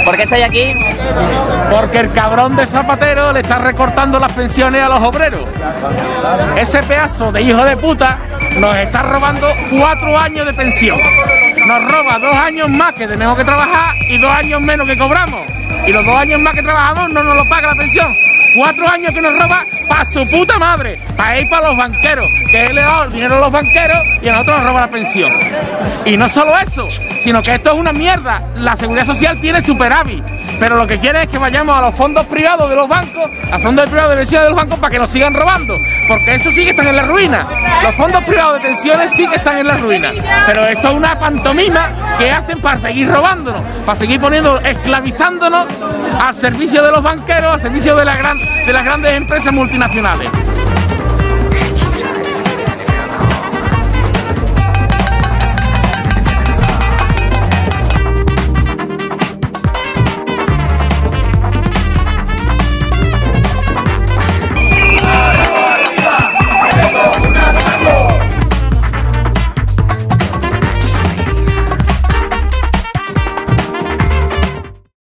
¿Por qué estáis aquí? Porque el cabrón de Zapatero le está recortando las pensiones a los obreros. Ese pedazo de hijo de puta nos está robando 4 años de pensión. Nos roba 2 años más que tenemos que trabajar y 2 años menos que cobramos. Y los 2 años más que trabajamos no nos lo paga la pensión. 4 años que nos roba para su puta madre, para ir para los banqueros, que él le da el dinero a los banqueros y a nosotros nos roba la pensión. Y no solo eso, sino que esto es una mierda. La seguridad social tiene superávit, pero lo que quiere es que vayamos a los fondos privados de los bancos, a fondos privados de pensiones de los bancos, para que nos sigan robando, porque eso sí que están en la ruina. Los fondos privados de pensiones sí que están en la ruina, pero esto es una pantomima que hacen para seguir robándonos, para seguir esclavizándonos al servicio de los banqueros, al servicio de las grandes empresas multinacionales.